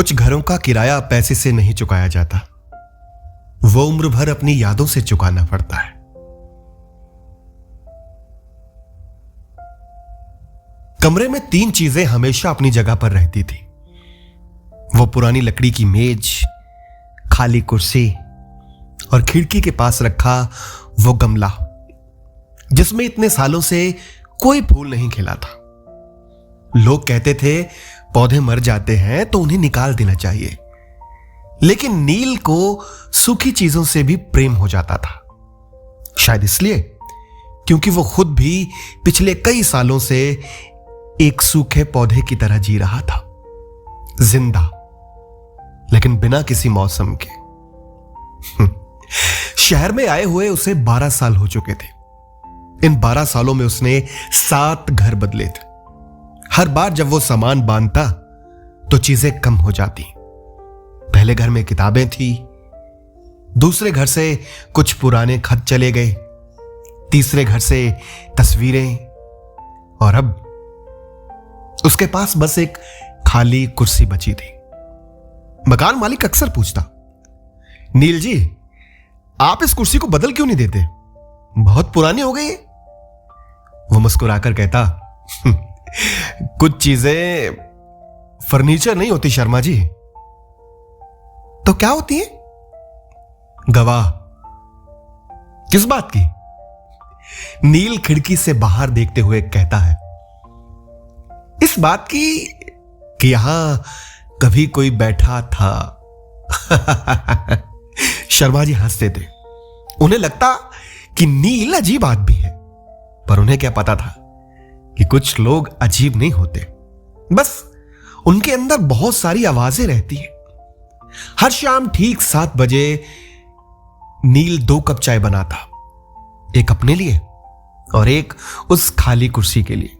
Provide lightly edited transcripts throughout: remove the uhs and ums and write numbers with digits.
कुछ घरों का किराया पैसे से नहीं चुकाया जाता, वो उम्र भर अपनी यादों से चुकाना पड़ता है। कमरे में 3 चीजें हमेशा अपनी जगह पर रहती थी। वो पुरानी लकड़ी की मेज, खाली कुर्सी और खिड़की के पास रखा वो गमला जिसमें इतने सालों से कोई फूल नहीं खिला था। लोग कहते थे पौधे मर जाते हैं तो उन्हें निकाल देना चाहिए, लेकिन नील को सूखी चीजों से भी प्रेम हो जाता था। शायद इसलिए क्योंकि वो खुद भी पिछले कई सालों से एक सूखे पौधे की तरह जी रहा था, जिंदा लेकिन बिना किसी मौसम के। शहर में आए हुए उसे 12 साल हो चुके थे। इन 12 सालों में उसने 7 घर बदले थे। हर बार जब वो सामान बांधता तो चीजें कम हो जाती। पहले घर में किताबें थी, दूसरे घर से कुछ पुराने खत चले गए, तीसरे घर से तस्वीरें, और अब उसके पास बस एक खाली कुर्सी बची थी। मकान मालिक अक्सर पूछता, नील जी, आप इस कुर्सी को बदल क्यों नहीं देते? बहुत पुरानी हो गई है। वो मुस्कुराकर कहता, कुछ चीजें फर्नीचर नहीं होती शर्मा जी। तो क्या होती है? गवाह। किस बात की? नील खिड़की से बाहर देखते हुए कहता है, इस बात की कि यहां कभी कोई बैठा था। शर्मा जी हंसते थे। उन्हें लगता कि नील अजीब आदमी है, पर उन्हें क्या पता था कि कुछ लोग अजीब नहीं होते, बस उनके अंदर बहुत सारी आवाजें रहती हैं। हर शाम ठीक 7 बजे नील 2 कप चाय बनाता, एक अपने लिए और एक उस खाली कुर्सी के लिए।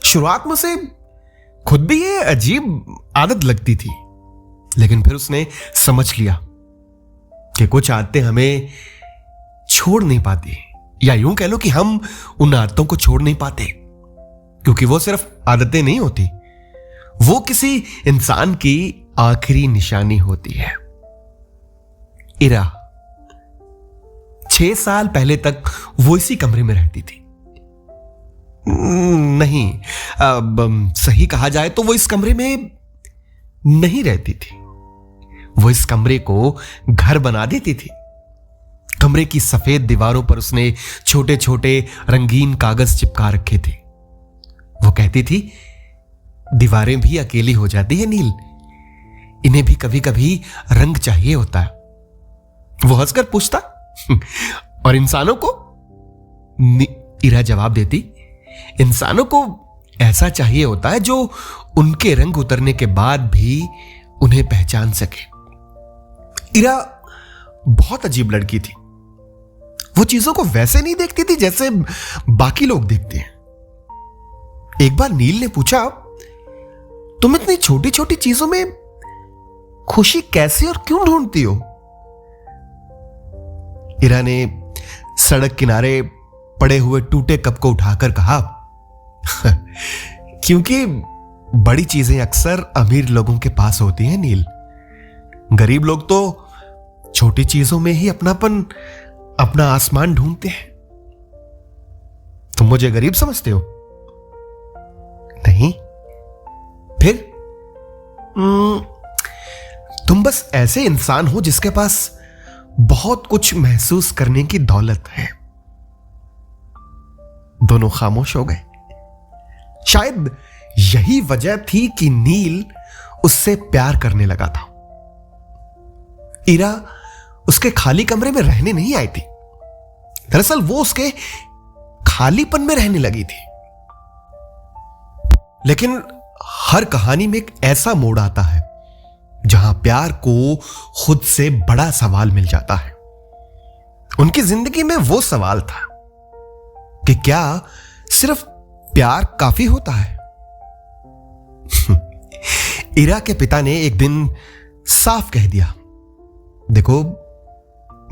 शुरुआत में से खुद भी ये अजीब आदत लगती थी, लेकिन फिर उसने समझ लिया कि कुछ आदतें हमें छोड़ नहीं पाती, या यूं कह लो कि हम उन आदतों को छोड़ नहीं पाते, क्योंकि वो सिर्फ आदतें नहीं होती, वो किसी इंसान की आखिरी निशानी होती है। इरा 6 साल पहले तक वो इसी कमरे में रहती थी। नहीं, अब सही कहा जाए तो वो इस कमरे में नहीं रहती थी, वो इस कमरे को घर बना देती थी। कमरे की सफेद दीवारों पर उसने छोटे छोटे रंगीन कागज चिपका रखे थे। वो कहती थी, दीवारें भी अकेली हो जाती है नील, इन्हें भी कभी कभी रंग चाहिए होता है। वो हंसकर पूछता, और इंसानों को? इरा जवाब देती, इंसानों को ऐसा चाहिए होता है जो उनके रंग उतरने के बाद भी उन्हें पहचान सके। इरा बहुत अजीब लड़की थी। वो चीजों को वैसे नहीं देखती थी जैसे बाकी लोग देखते हैं। एक बार नील ने पूछा, तुम इतनी छोटी छोटी चीजों में खुशी कैसे और क्यों ढूंढती हो? इरा ने सड़क किनारे पड़े हुए टूटे कप को उठाकर कहा, क्योंकि बड़ी चीजें अक्सर अमीर लोगों के पास होती हैं नील। गरीब लोग तो छोटी चीजों में ही अपनापन, अपना आसमान ढूंढते हैं। तुम मुझे गरीब समझते हो? नहीं। फिर तुम बस ऐसे इंसान हो जिसके पास बहुत कुछ महसूस करने की दौलत है। दोनों खामोश हो गए। शायद यही वजह थी कि नील उससे प्यार करने लगा था। इरा उसके खाली कमरे में रहने नहीं आई थी, दरअसल वो उसके खालीपन में रहने लगी थी। लेकिन हर कहानी में एक ऐसा मोड़ आता है जहां प्यार को खुद से बड़ा सवाल मिल जाता है। उनकी जिंदगी में वो सवाल था कि क्या सिर्फ प्यार काफी होता है? इरा के पिता ने एक दिन साफ कह दिया, देखो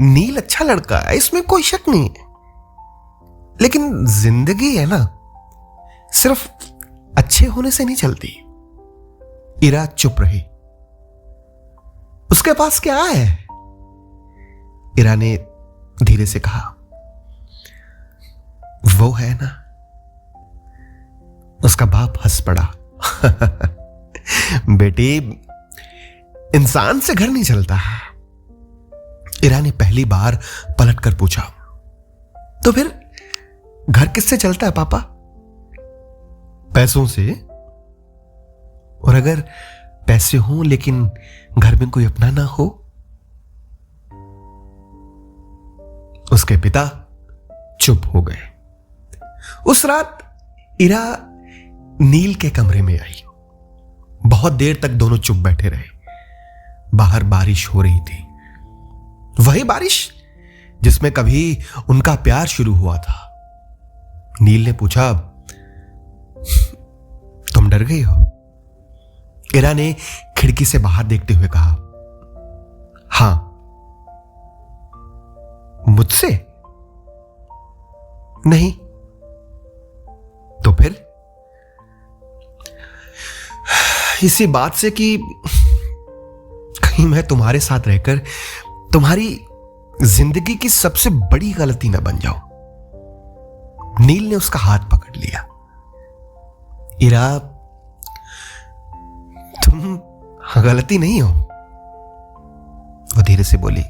नील अच्छा लड़का है, इसमें कोई शक नहीं है, लेकिन जिंदगी है ना, सिर्फ अच्छे होने से नहीं चलती। इरा चुप रही। उसके पास क्या है? इरा ने धीरे से कहा, वो है ना। उसका बाप हंस पड़ा। बेटी, इंसान से घर नहीं चलता। इरा ने पहली बार पलटकर पूछा, तो फिर घर किससे चलता है पापा? पैसों से। और अगर पैसे हों लेकिन घर में कोई अपना ना हो? उसके पिता चुप हो गए। उस रात इरा नील के कमरे में आई। बहुत देर तक दोनों चुप बैठे रहे। बाहर बारिश हो रही थी, वही बारिश जिसमें कभी उनका प्यार शुरू हुआ था। नील ने पूछा, तुम डर गई हो? इरा ने खिड़की से बाहर देखते हुए कहा, हां। मुझसे? नहीं। तो फिर? इसी बात से कि कहीं मैं तुम्हारे साथ रहकर तुम्हारी जिंदगी की सबसे बड़ी गलती ना बन जाऊं। नील ने उसका हाथ पकड़ लिया। इरा, तुम गलती नहीं हो, वो धीरे से बोली।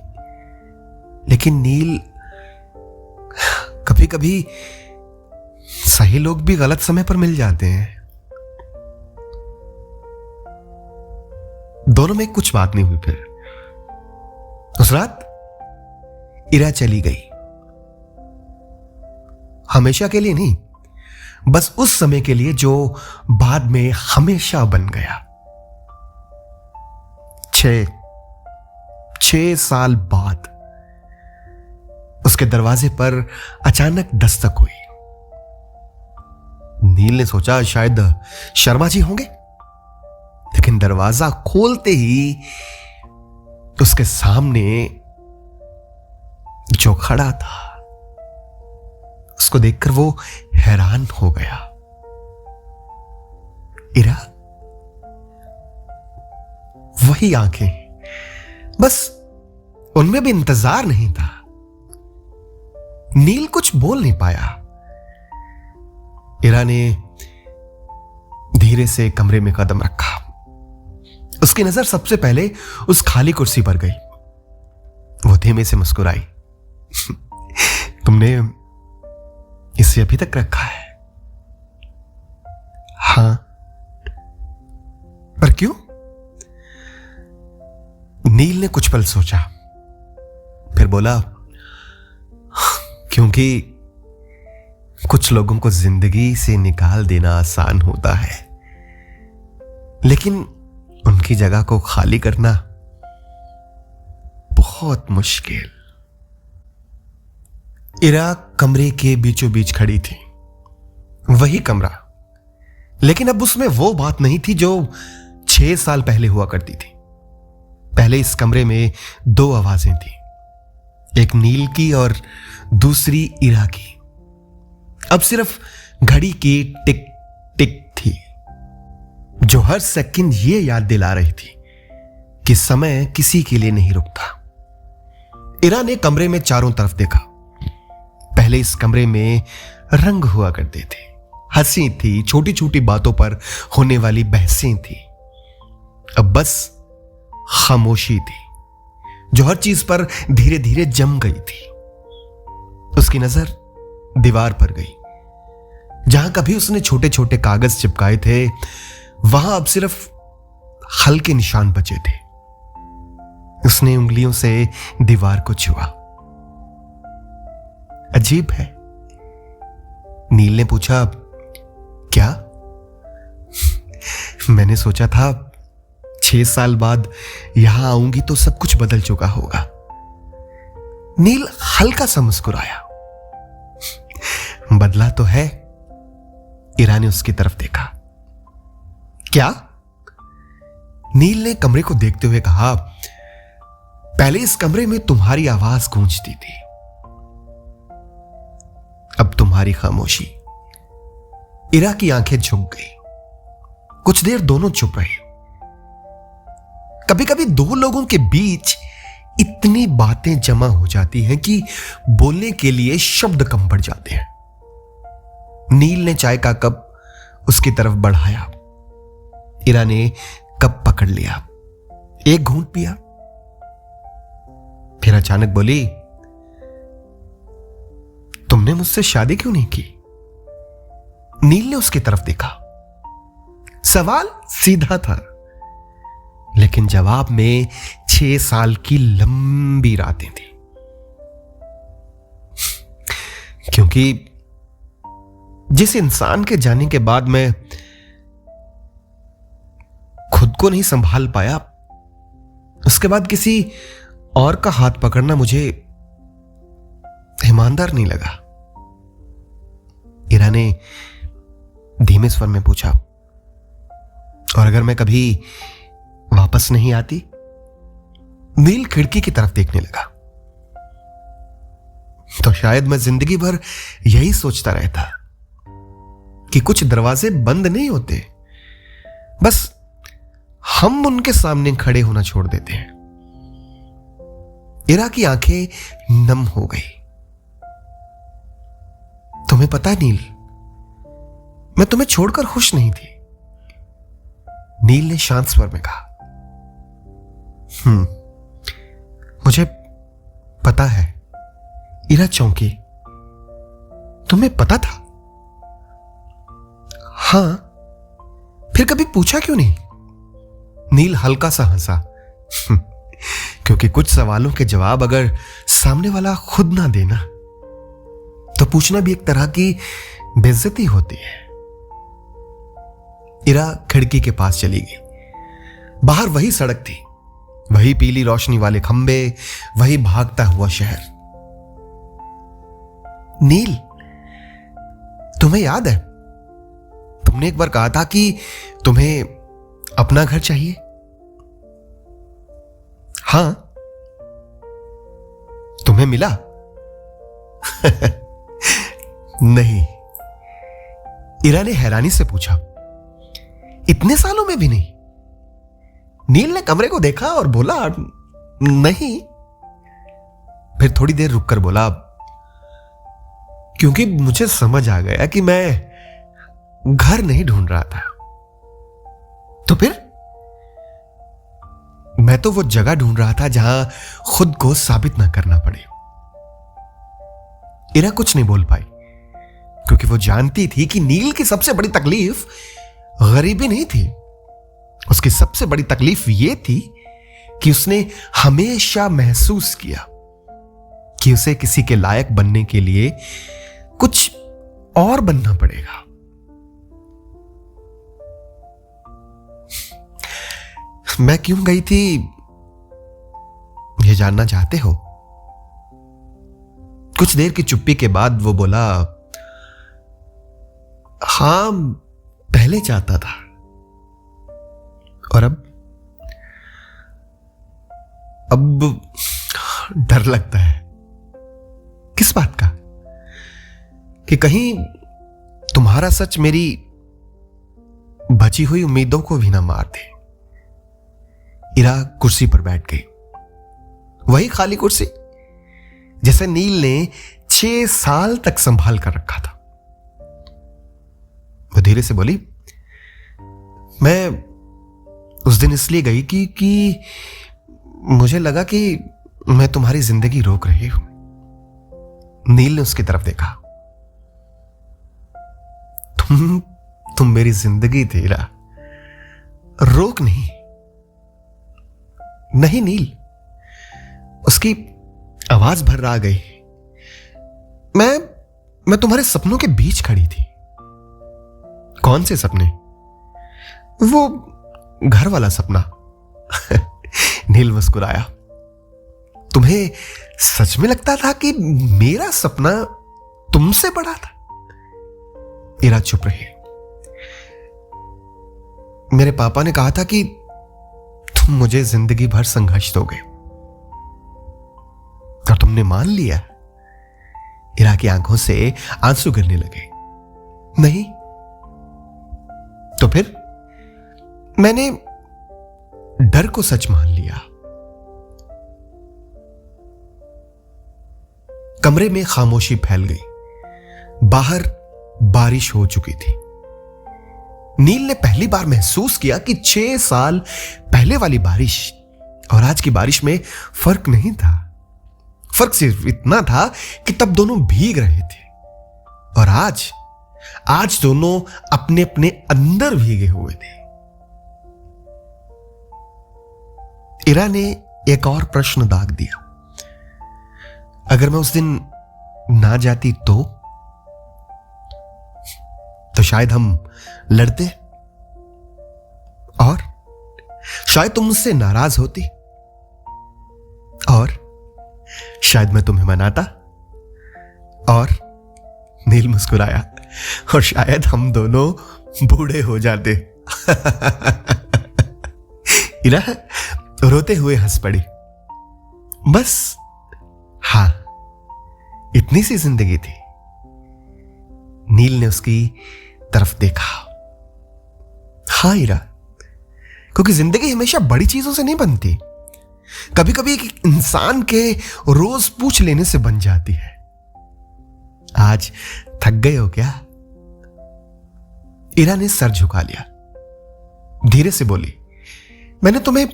लेकिन नील, कभी कभी सही लोग भी गलत समय पर मिल जाते हैं। दोनों में कुछ बात नहीं हुई। फिर उस रात इरा चली गई। हमेशा के लिए नहीं, बस उस समय के लिए जो बाद में हमेशा बन गया। 6 साल बाद उसके दरवाजे पर अचानक दस्तक हुई। नील ने सोचा शायद शर्मा जी होंगे, लेकिन दरवाजा खोलते ही उसके सामने जो खड़ा था, उसको देखकर वो हैरान हो गया। इरा, वही आंखें, बस उनमें भी इंतजार नहीं था। नील कुछ बोल नहीं पाया। इरा ने धीरे से कमरे में कदम रखा। उसकी नजर सबसे पहले उस खाली कुर्सी पर गई। वो धीमे से मुस्कुराई। तुमने इसे अभी तक रखा है? हां। पर क्यों? नील ने कुछ पल सोचा, फिर बोला, क्योंकि कुछ लोगों को जिंदगी से निकाल देना आसान होता है, लेकिन उनकी जगह को खाली करना बहुत मुश्किल। इरा कमरे के बीचों बीच खड़ी थी। वही कमरा, लेकिन अब उसमें वो बात नहीं थी जो 6 साल पहले हुआ करती थी। पहले इस कमरे में 2 आवाजें थी, एक नील की और दूसरी इरा की। अब सिर्फ घड़ी की टिक टिक थी, जो हर सेकंड ये याद दिला रही थी कि समय किसी के लिए नहीं रुकता। इरा ने कमरे में चारों तरफ देखा। पहले इस कमरे में रंग हुआ करते थे, हंसी थी, छोटी छोटी बातों पर होने वाली बहसें थी। अब बस खामोशी थी, जो हर चीज पर धीरे धीरे जम गई थी। उसकी नजर दीवार पर गई। जहां कभी उसने छोटे छोटे कागज चिपकाए थे, वहां अब सिर्फ हल्के निशान बचे थे। उसने उंगलियों से दीवार को छुआ। अजीब है, नील ने पूछा। क्या? मैंने सोचा था 6 साल बाद यहां आऊंगी तो सब कुछ बदल चुका होगा। नील हल्का सा मुस्कुराया। बदला तो है। इरा ने उसकी तरफ देखा। क्या? नील ने कमरे को देखते हुए कहा, पहले इस कमरे में तुम्हारी आवाज गूंजती थी, अब तुम्हारी खामोशी। इरा की आंखें झुक गई। कुछ देर दोनों चुप रहे। कभी कभी दो लोगों के बीच इतनी बातें जमा हो जाती हैं कि बोलने के लिए शब्द कम पड़ जाते हैं। नील ने चाय का कप उसकी तरफ बढ़ाया। इरा ने कप पकड़ लिया, एक घूंट पिया, फिर अचानक बोली, तुमने मुझसे शादी क्यों नहीं की? नील ने उसकी तरफ देखा। सवाल सीधा था, लेकिन जवाब में 6 साल की लंबी रातें थी। क्योंकि जिस इंसान के जाने के बाद मैं खुद को नहीं संभाल पाया, उसके बाद किसी और का हाथ पकड़ना मुझे ईमानदार नहीं लगा। इरा ने धीमे स्वर में पूछा, और अगर मैं कभी वापस नहीं आती? नील खिड़की की तरफ देखने लगा। तो शायद मैं जिंदगी भर यही सोचता रहता कि कुछ दरवाजे बंद नहीं होते, बस हम उनके सामने खड़े होना छोड़ देते हैं। इरा की आंखें नम हो गई। तुम्हें पता है नील, मैं तुम्हें छोड़कर खुश नहीं थी। नील ने शांत स्वर में कहा। मुझे पता है। इरा चौंकी। तुम्हें पता था? हां, फिर कभी पूछा क्यों नहीं? नील हल्का सा हंसा। क्योंकि कुछ सवालों के जवाब अगर सामने वाला खुद ना देना, तो पूछना भी एक तरह की बेइज्जती होती है। इरा खिड़की के पास चली गई। बाहर वही सड़क थी, वही पीली रोशनी वाले खंबे, वही भागता हुआ शहर। नील, तुम्हें याद है, तुमने एक बार कहा था कि तुम्हें अपना घर चाहिए? हां। तुम्हें मिला? नहीं। इरा ने हैरानी से पूछा। इतने सालों में भी नहीं? नील ने कमरे को देखा और बोला, नहीं। फिर थोड़ी देर रुककर बोला, क्योंकि मुझे समझ आ गया कि मैं घर नहीं ढूंढ रहा था। तो फिर? मैं तो वो जगह ढूंढ रहा था जहां खुद को साबित ना करना पड़े। इरा कुछ नहीं बोल पाई, क्योंकि वो जानती थी कि नील की सबसे बड़ी तकलीफ गरीबी नहीं थी। उसकी सबसे बड़ी तकलीफ यह थी कि उसने हमेशा महसूस किया कि उसे किसी के लायक बनने के लिए कुछ और बनना पड़ेगा। मैं क्यों गई थी, यह जानना चाहते हो? कुछ देर की चुप्पी के बाद वो बोला, हां, पहले चाहता था, और अब डर लगता है। किस बात का? कि कहीं तुम्हारा सच मेरी बची हुई उम्मीदों को भी ना मार दे। इरा कुर्सी पर बैठ गई, वही खाली कुर्सी जैसे नील ने 6 साल तक संभाल कर रखा था। वो धीरे से बोली, मैं उस दिन इसलिए गई कि मुझे लगा कि मैं तुम्हारी जिंदगी रोक रही हूं। नील ने उसकी तरफ देखा। तुम मेरी जिंदगी थी इरा, रोक नहीं। नहीं नील, उसकी आवाज भर आ गई। मैं तुम्हारे सपनों के बीच खड़ी थी। कौन से सपने? वो घर वाला सपना। नील मुस्कुराया। तुम्हें सच में लगता था कि मेरा सपना तुमसे बड़ा था? इरा चुप रही। मेरे पापा ने कहा था कि तुम मुझे जिंदगी भर संघर्ष दोगे, और तुमने मान लिया। इरा की आंखों से आंसू गिरने लगे। नहीं तो फिर? डर को सच मान लिया। कमरे में खामोशी फैल गई। बाहर बारिश हो चुकी थी। नील ने पहली बार महसूस किया कि 6 साल पहले वाली बारिश और आज की बारिश में फर्क नहीं था। फर्क सिर्फ इतना था कि तब दोनों भीग रहे थे और आज दोनों अपने अपने अंदर भीगे हुए थे। इरा ने एक और प्रश्न दाग दिया, अगर मैं उस दिन ना जाती तो शायद हम लड़ते और शायद तुम मुझसे नाराज होती और शायद मैं तुम्हें मनाता और नील मुस्कुराया और शायद हम दोनों बूढ़े हो जाते। इरा रोते हुए हंस पड़ी। बस हाँ, इतनी सी जिंदगी थी। नील ने उसकी तरफ देखा। हाँ इरा, क्योंकि जिंदगी हमेशा बड़ी चीजों से नहीं बनती, कभी कभी एक इंसान के रोज पूछ लेने से बन जाती है। आज थक गए हो क्या? इरा ने सर झुका लिया। धीरे से बोली, मैंने तुम्हें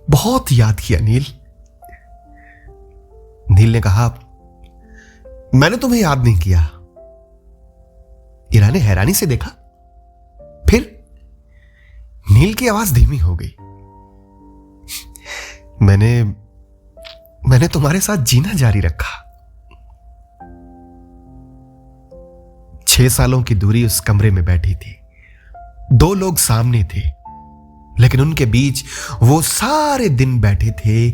बहुत याद किया नील। नील ने कहा, मैंने तुम्हें याद नहीं किया। इरा ने हैरानी से देखा। फिर नील की आवाज धीमी हो गई। मैंने तुम्हारे साथ जीना जारी रखा। 6 सालों की दूरी उस कमरे में बैठी थी। 2 लोग सामने थे, लेकिन उनके बीच वो सारे दिन बैठे थे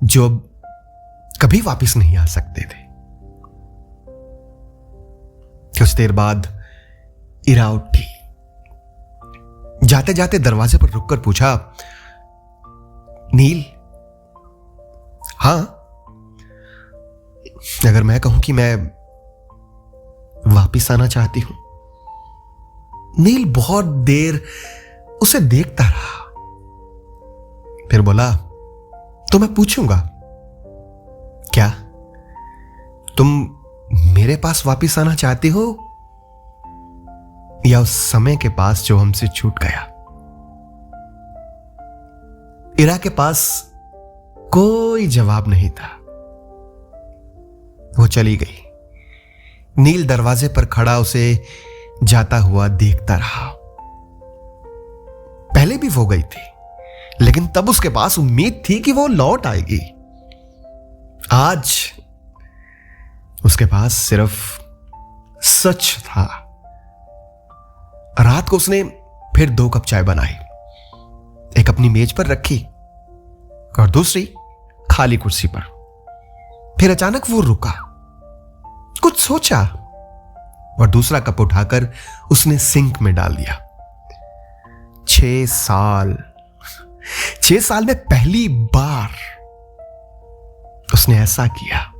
जो कभी वापस नहीं आ सकते थे। कुछ देर बाद इरा उठी। जाते जाते दरवाजे पर रुककर पूछा, नील? हां, अगर मैं कहूं कि मैं वापिस आना चाहती हूं। नील बहुत देर उसे देखता रहा, फिर बोला, तो मैं पूछूंगा, क्या तुम मेरे पास वापिस आना चाहती हो या उस समय के पास जो हमसे छूट गया? इरा के पास कोई जवाब नहीं था। वो चली गई। नील दरवाजे पर खड़ा उसे जाता हुआ देखता रहा। पहले भी वो गई थी, लेकिन तब उसके पास उम्मीद थी कि वो लौट आएगी। आज उसके पास सिर्फ सच था। रात को उसने फिर 2 कप चाय बनाई, एक अपनी मेज पर रखी और दूसरी खाली कुर्सी पर। फिर अचानक वो रुका, कुछ सोचा और दूसरा कप उठाकर उसने सिंक में डाल दिया। 6 साल में पहली बार उसने ऐसा किया।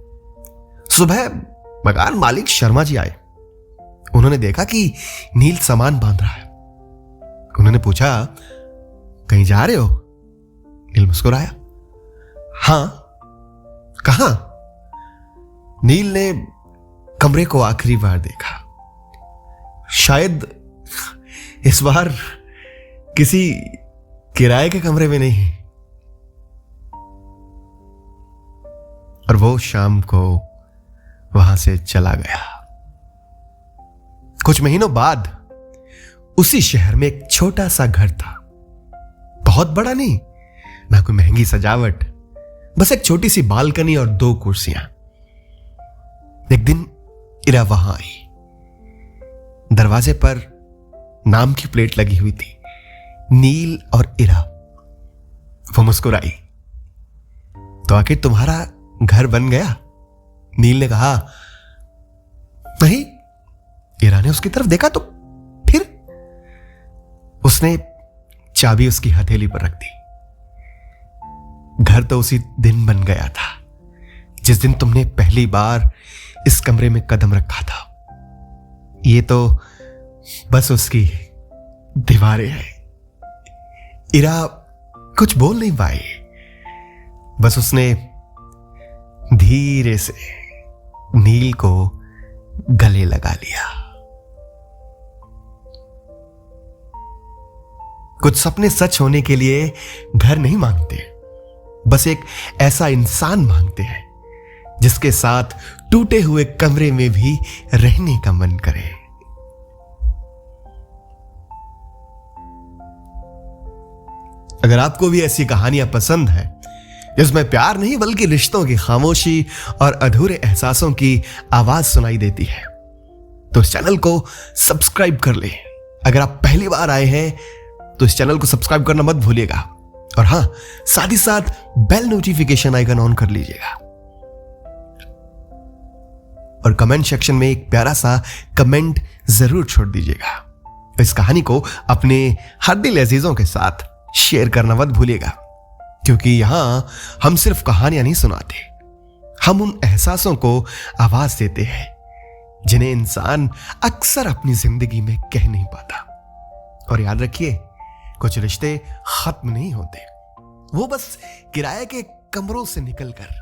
सुबह मकान मालिक शर्मा जी आए। उन्होंने देखा कि नील सामान बांध रहा है। उन्होंने पूछा, कहीं जा रहे हो? नील मुस्कुराया। हां। कहां? नील ने कमरे को आखिरी बार देखा। शायद इस बार किसी किराए के कमरे में नहीं। और वो शाम को वहां से चला गया। कुछ महीनों बाद उसी शहर में एक छोटा सा घर था। बहुत बड़ा नहीं, ना कोई महंगी सजावट, बस एक छोटी सी बालकनी और 2 कुर्सियां। एक दिन इरा वहां आई। दरवाजे पर नाम की प्लेट लगी हुई थी, नील और इरा। वो मुस्कुराई। तो आखिर तुम्हारा घर बन गया? नील ने कहा। नहीं। इरा ने उसकी तरफ देखा तो फिर उसने चाबी उसकी हथेली पर रख दी। घर तो उसी दिन बन गया था जिस दिन तुमने पहली बार इस कमरे में कदम रखा था। ये तो बस उसकी दीवारें हैं। इरा कुछ बोल नहीं पाई, बस उसने धीरे से नील को गले लगा लिया। कुछ सपने सच होने के लिए घर नहीं मांगते, बस एक ऐसा इंसान मांगते हैं जिसके साथ टूटे हुए कमरे में भी रहने का मन करे। अगर आपको भी ऐसी कहानियां पसंद है जिसमें प्यार नहीं बल्कि रिश्तों की खामोशी और अधूरे एहसासों की आवाज सुनाई देती है, तो इस चैनल को सब्सक्राइब कर ले। अगर आप पहली बार आए हैं तो इस चैनल को सब्सक्राइब करना मत भूलिएगा, और हां, साथ ही साथ बेल नोटिफिकेशन आइकन ऑन कर लीजिएगा, और कमेंट सेक्शन में एक प्यारा सा कमेंट जरूर छोड़ दीजिएगा। इस कहानी को अपने हर दिल अजीजों के साथ शेयर करना मत भूलिएगा, क्योंकि यहां हम सिर्फ कहानियां नहीं सुनाते, हम उन एहसासों को आवाज देते हैं जिन्हें इंसान अक्सर अपनी जिंदगी में कह नहीं पाता। और याद रखिए, कुछ रिश्ते खत्म नहीं होते, वो बस किराए के कमरों से निकलकर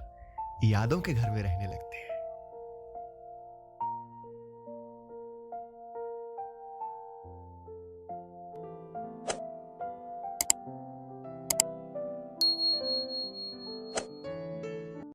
यादों के घर में रहने लगते हैं।